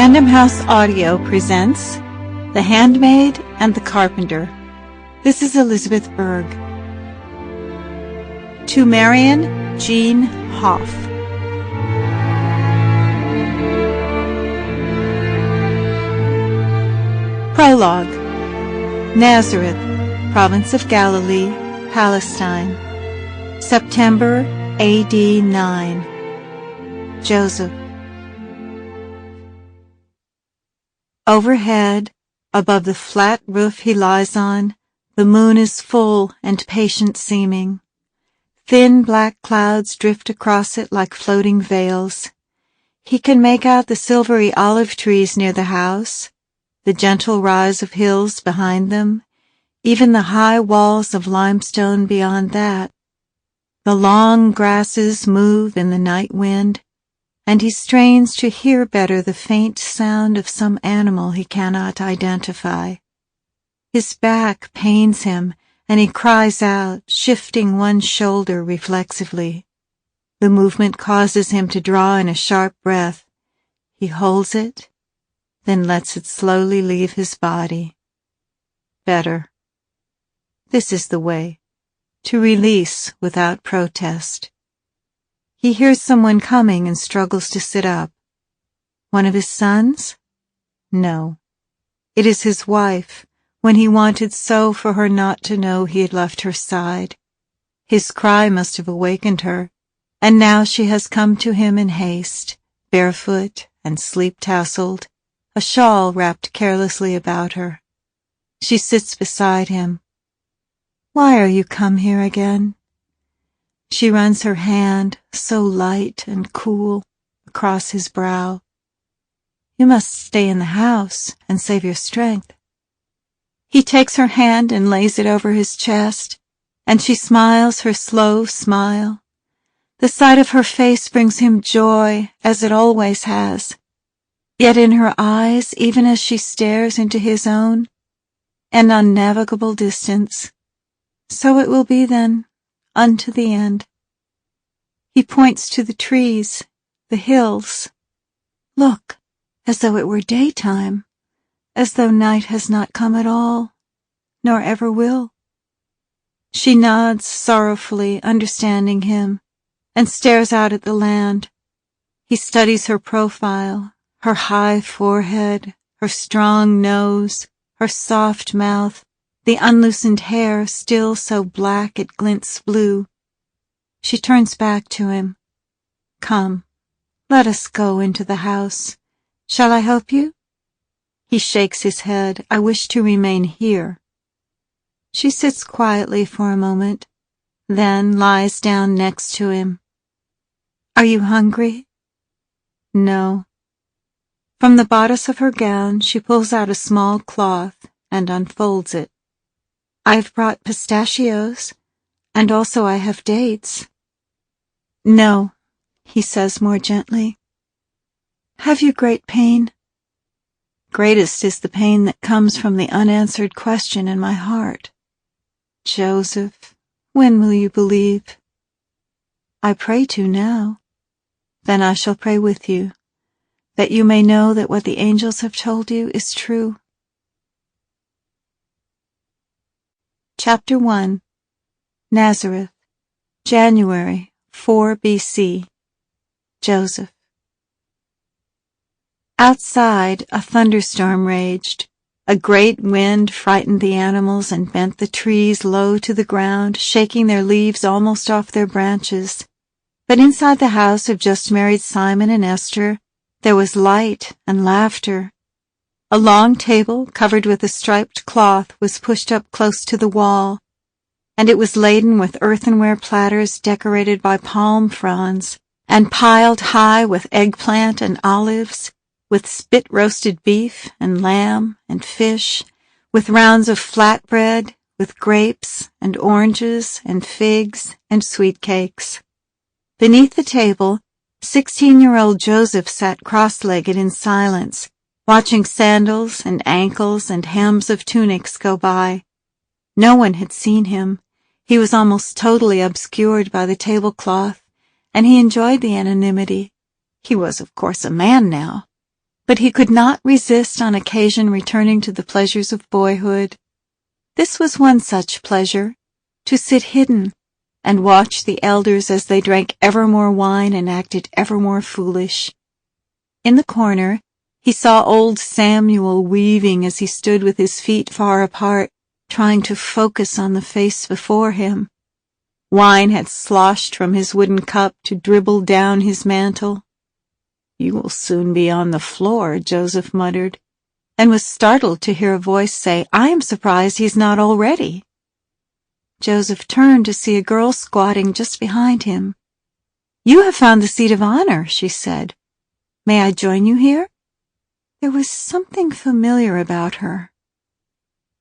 Random House Audio presents The Handmaid and the Carpenter. This is Elizabeth Berg. To Marion Jean Hoff. Prologue. Nazareth, Province of Galilee, Palestine. September AD 9. Joseph. Overhead, above the flat roof he lies on, the moon is full and patient-seeming. Thin black clouds drift across it like floating veils. He can make out the silvery olive trees near the house, the gentle rise of hills behind them, even the high walls of limestone beyond that. The long grasses move in the night wind, and he strains to hear better the faint sound of some animal he cannot identify. His back pains him, and he cries out, shifting one shoulder reflexively. The movement causes him to draw in a sharp breath. He holds it, then lets it slowly leave his body. Better. This is the way, to release without protest. He hears someone coming and struggles to sit up. One of his sons? No. It is his wife, when he wanted so for her not to know he had left her side. His cry must have awakened her, and now she has come to him in haste, barefoot and sleep-tasseled, a shawl wrapped carelessly about her. She sits beside him. Why are you come here again? She runs her hand, so light and cool, across his brow. You must stay in the house and save your strength. He takes her hand and lays it over his chest, and she smiles her slow smile. The sight of her face brings him joy, as it always has. Yet in her eyes, even as she stares into his own, an unnavigable distance. So it will be then, unto the end. He points to the trees, the hills. Look, as though it were daytime, as though night has not come at all, nor ever will. She nods sorrowfully, understanding him, and stares out at the land. He studies her profile, her high forehead, her strong nose, her soft mouth, the unloosened hair still so black it glints blue. She turns back to him. Come, let us go into the house. Shall I help you? He shakes his head. I wish to remain here. She sits quietly for a moment, then lies down next to him. Are you hungry? No. From the bodice of her gown she pulls out a small cloth and unfolds it. I've brought pistachios, and also I have dates. No, he says more gently. Have you great pain? Greatest is the pain that comes from the unanswered question in my heart. Joseph, when will you believe? I pray to now. Then I shall pray with you, that you may know that what the angels have told you is true. Chapter 1. Nazareth, January 4 BC. Joseph. Outside, a thunderstorm raged. A great wind frightened the animals and bent the trees low to the ground, shaking their leaves almost off their branches. But inside the house of just-married Simon and Esther, there was light and laughter. A long table, covered with a striped cloth, was pushed up close to the wall, and it was laden with earthenware platters decorated by palm fronds, and piled high with eggplant and olives, with spit-roasted beef and lamb and fish, with rounds of flatbread, with grapes and oranges and figs and sweet cakes. Beneath the table, 16-year-old Joseph sat cross-legged in silence, watching sandals and ankles and hems of tunics go by. No one had seen him. He was almost totally obscured by the tablecloth, and he enjoyed the anonymity. He was, of course, a man now. but he could not resist on occasion returning to the pleasures of boyhood. This was one such pleasure, to sit hidden and watch the elders as they drank ever more wine and acted ever more foolish. In the corner, he saw old Samuel weaving as he stood with his feet far apart, trying to focus on the face before him. Wine had sloshed from his wooden cup to dribble down his mantle. "You will soon be on the floor," Joseph muttered, and was startled to hear a voice say, "I am surprised he's not already." Joseph turned to see a girl squatting just behind him. "You have found the seat of honor," she said. "May I join you here?" There was something familiar about her.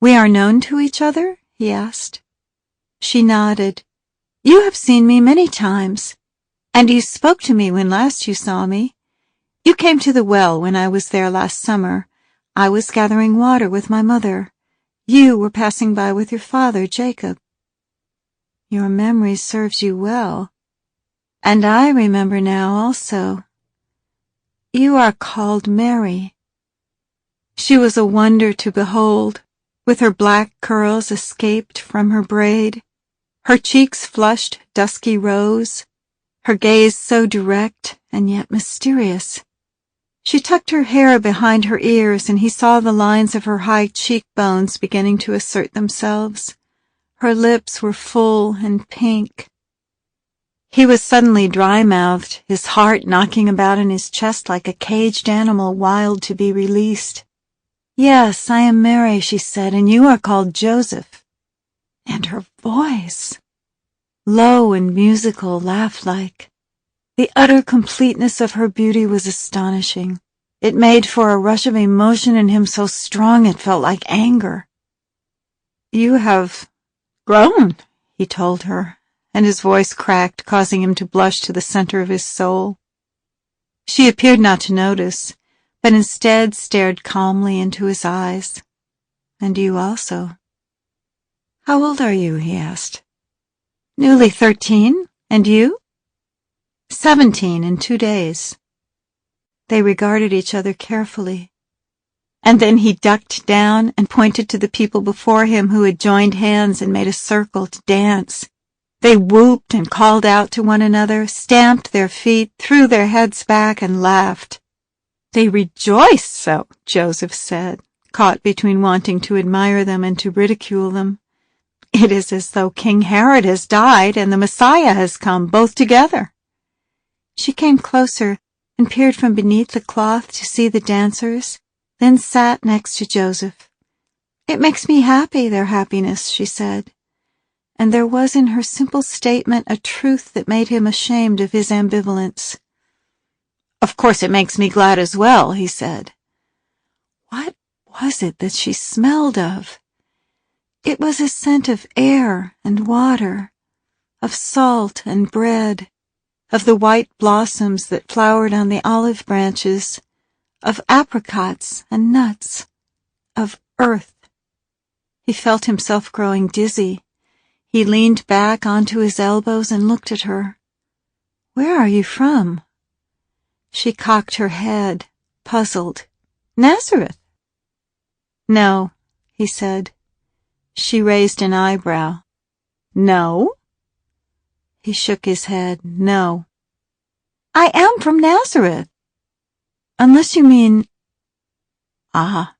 "We are known to each other?" he asked. She nodded. "You have seen me many times, and you spoke to me when last you saw me. You came to the well when I was there last summer. I was gathering water with my mother. You were passing by with your father, Jacob. Your memory serves you well, and I remember now also. You are called Mary." She was a wonder to behold, with her black curls escaped from her braid, her cheeks flushed dusky rose, her gaze so direct and yet mysterious. She tucked her hair behind her ears, and he saw the lines of her high cheekbones beginning to assert themselves. Her lips were full and pink. He was suddenly dry-mouthed, his heart knocking about in his chest like a caged animal wild to be released. "Yes, I am Mary," she said, "and you are called Joseph." And her voice, low and musical, laugh-like. The utter completeness of her beauty was astonishing. It made for a rush of emotion in him so strong it felt like anger. "You have grown," he told her, and his voice cracked, causing him to blush to the center of his soul. She appeared not to notice, but instead stared calmly into his eyes. "And you also." "How old are you?" he asked. "Newly 13. And you?" 17 in 2 days. They regarded each other carefully, and then he ducked down and pointed to the people before him who had joined hands and made a circle to dance. They whooped and called out to one another, stamped their feet, threw their heads back, and laughed. "They rejoice so," Joseph said, caught between wanting to admire them and to ridicule them. "It is as though King Herod has died and the Messiah has come, both together." She came closer and peered from beneath the cloth to see the dancers, then sat next to Joseph. "It makes me happy, their happiness," she said, and there was in her simple statement a truth that made him ashamed of his ambivalence. "Of course it makes me glad as well," he said. What was it that she smelled of? It was a scent of air and water, of salt and bread, of the white blossoms that flowered on the olive branches, of apricots and nuts, of earth. He felt himself growing dizzy. He leaned back onto his elbows and looked at her. "Where are you from?" She cocked her head, puzzled. "Nazareth." "No," he said. She raised an eyebrow. "No?" He shook his head. "No." "I am from Nazareth." "Unless you mean—" "Ah,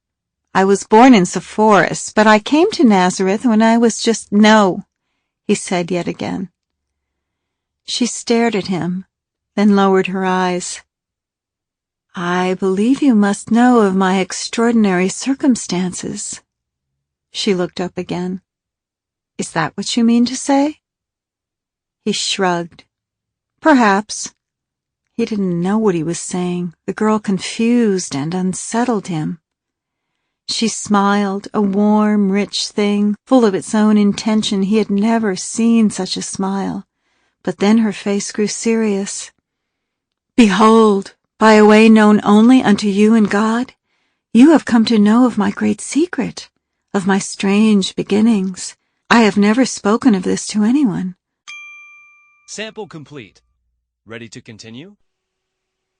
I was born in Sepphoris, but I came to Nazareth when I was just—" "No," he said yet again. She stared at him, then lowered her eyes. "I believe you must know of my extraordinary circumstances." She looked up again. "Is that what you mean to say?" He shrugged. "Perhaps." He didn't know what he was saying. The girl confused and unsettled him. She smiled, a warm, rich thing, full of its own intention. He had never seen such a smile. But then her face grew serious. "Behold, by a way known only unto you and God, you have come to know of my great secret, of my strange beginnings. I have never spoken of this to anyone." Sample complete. Ready to continue?